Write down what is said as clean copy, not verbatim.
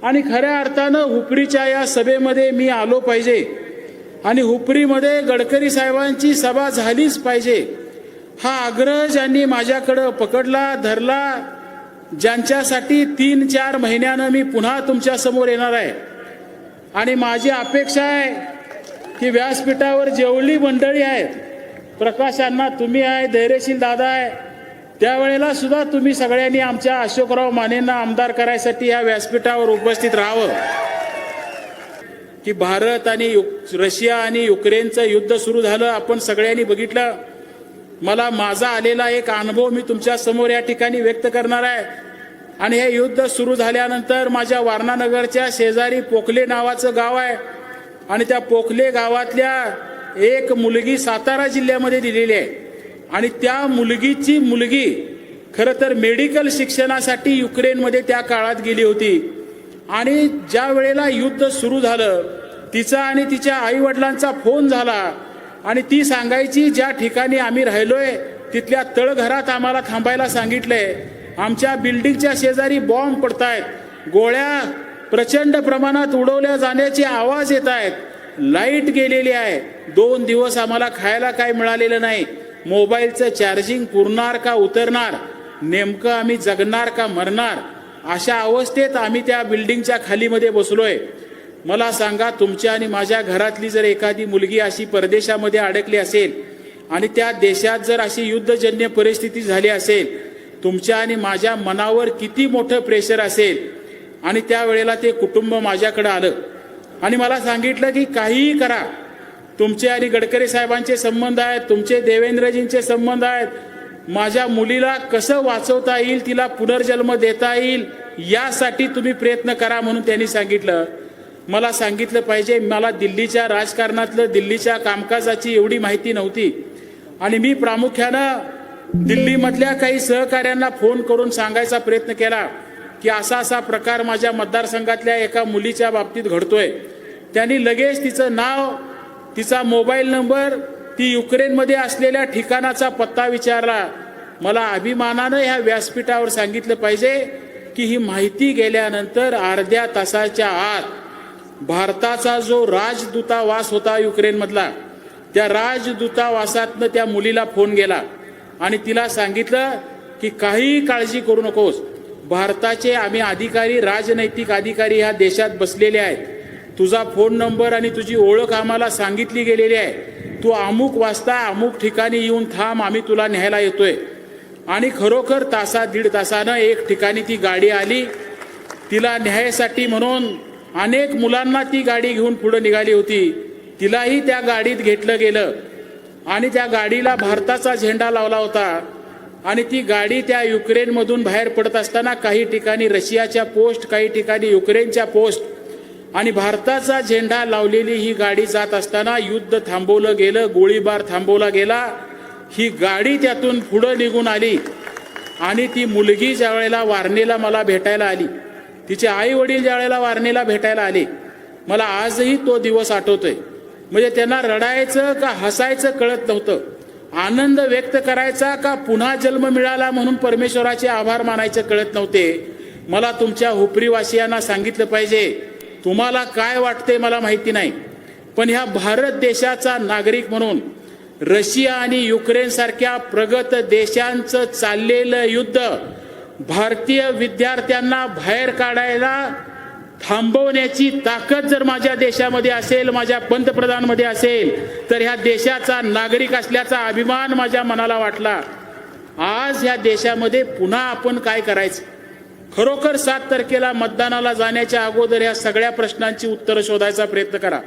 आणि खऱ्या अर्थानं हुपरीच्या या सभेमध्ये मी आलो पाहिजे आणि हुपरीमध्ये गडकरी साहेबांची सभा झालीच पाहिजे हा आग्रह ज्यांनी माझ्याकडे पकडला धरला, ज्यांच्यासाठी 3-4 महिन्यानं मी पुन्हा तुमच्या समोर येणार आहे. आणि माझी अपेक्षा आहे की व्यासपीठावर जेवढी मंडळी आहेत, प्रकाश अण्णा तुम्ही आहे, धैर्यशील दादा आहे, त्यावेळेला सुद्धा तुम्ही सगळ्यांनी आमच्या अशोकराव मानेंना आमदार करायसाठी या व्यासपीठावर उपस्थित राहावं. की भारत आणि रशिया आणि युक्रेनचं युद्ध सुरू झालं, आपण सगळ्यांनी बघितलं. मला माझा आलेला एक अनुभव मी तुमच्या समोर या ठिकाणी व्यक्त करणार आहे. आणि हे युद्ध सुरू झाल्यानंतर माझ्या वारणानगरच्या शेजारी पोखले नावाचं गाव आहे आणि त्या पोखले गावातल्या एक मुलगी सातारा जिल्ह्यामध्ये दिलेली आहे आणि त्या मुलगीची मुलगी खरं तर मेडिकल शिक्षणासाठी युक्रेनमध्ये त्या काळात गेली होती. आणि ज्या वेळेला युद्ध सुरू झालं तिचा आणि तिच्या आईवडिलांचा फोन झाला आणि ती सांगायची ज्या ठिकाणी आम्ही राहिलोय तिथल्या तळघरात आम्हाला थांबायला सांगितलंय, आमच्या बिल्डिंगच्या शेजारी बॉम्ब पडतायत, गोळ्या प्रचंड प्रमाणात उडवल्या जाण्याचे आवाज येत आहेत, लाईट गेलेली आहे, 2 दिवस आम्हाला खायला काय मिळालेलं नाही, मोबाईलचं चार्जिंग पुरणार का उतरणार, नेमकं आम्ही जगणार का मरणार, अशा अवस्थेत आम्ही त्या बिल्डिंगच्या खालीमध्ये बसलोय. मला सांगा, तुमच्या आणि माझ्या घरातली जर एखादी मुलगी अशी परदेशामध्ये अडकली असेल आणि त्या देशात जर अशी युद्धजन्य परिस्थिती झाली असेल, तुमच्या आणि माझ्या मनावर किती मोठं प्रेशर असेल. आणि त्यावेळेला ते कुटुंब माझ्याकडे आलं आणि मला सांगितलं की काहीही करा, तुमचे आणि गडकरी साहेबांचे संबंध आहेत, तुमचे देवेंद्रजींचे संबंध आहेत, माझ्या मुलीला कसं वाचवता येईल, तिला पुनर्जन्म देता येईल यासाठी तुम्ही प्रयत्न करा म्हणून त्यांनी सांगितलं. मला सांगितलं पाहिजे, मला दिल्लीच्या राजकारणातलं दिल्लीच्या कामकाजाची एवढी माहिती नव्हती आणि मी प्रामुख्यानं दिल्लीमधल्या काही सहकाऱ्यांना फोन करून सांगायचा प्रयत्न केला की असा असा प्रकार माझ्या मतदारसंघातल्या एका मुलीच्या बाबतीत घडतोय. त्यांनी लगेच तिचं नाव, तिचा मोबाईल नंबर, ती युक्रेनमध्ये असलेल्या ठिकाणाचा पत्ता विचारला. मला अभिमानानं ह्या व्यासपीठावर सांगितलं पाहिजे की ही माहिती गेल्यानंतर अर्ध्या तासाच्या आत भारताचा जो राजदूतावास होता युक्रेनमधला, त्या राजदूतावासातनं त्या मुलीला फोन गेला आणि तिला सांगितलं की काही काळजी करू नकोस, भारताचे आम्ही अधिकारी, राजनैतिक अधिकारी ह्या देशात बसलेले आहेत, तुझा फोन नंबर आणि तुझी ओळख आम्हाला सांगितली गेलेली आहे, तू अमुक वाजता अमुक ठिकाणी येऊन थांब, आम्ही तुला न्यायला येतोय. आणि खरोखर तासा दीड तासानं एक ठिकाणी ती गाडी आली. तिला न्यायासाठी म्हणून अनेक मुलांना ती गाडी घेऊन पुढे निघाली होती. तिलाही त्या गाडीत घेतलं गेलं आणि त्या गाडीला भारताचा झेंडा लावला होता. आणि ती गाडी त्या युक्रेनमधून बाहेर पडत असताना काही ठिकाणी रशियाच्या पोस्ट, काही ठिकाणी युक्रेनच्या पोस्ट आणि भारताचा झेंडा लावलेली ही गाडी जात असताना युद्ध थांबवलं गेलं, गोळीबार थांबवला गेला. ही गाडी त्यातून पुढे निघून आली आणि ती मुलगी ज्या वेळेला वारणेला मला भेटायला आली, तिचे आई वडील ज्या वेळेला वारणेला भेटायला आले, मला आजही तो दिवस आठवतोय. म्हणजे त्यांना रडायचं का हसायचं कळत नव्हतं, आनंद व्यक्त करायचा का पुन्हा जन्म मिळाला म्हणून परमेश्वराचे आभार मानायचं कळत नव्हते. मला तुमच्या हुपरीवासियांना सांगितलं पाहिजे, तुम्हाला काय वाटते मला माहिती नाही, पण ह्या भारत देशाचा नागरिक म्हणून रशिया आणि युक्रेन सारख्या प्रगत देशांचं चाललेलं युद्ध भारतीय विद्यार्थ्यांना बाहेर काढायला थांबवण्याची ताकद जर माझ्या देशामध्ये असेल, माझ्या पंतप्रधानमध्ये असेल, तर ह्या देशाचा नागरिक असल्याचा अभिमान माझ्या मनाला वाटला. आज ह्या देशामध्ये पुन्हा आपण काय करायचं, खरोखर 7 तारखेला मतदानाला जाण्याच्या अगोदर ह्या सगळ्या प्रश्नांची उत्तरं शोधायचा प्रयत्न करा.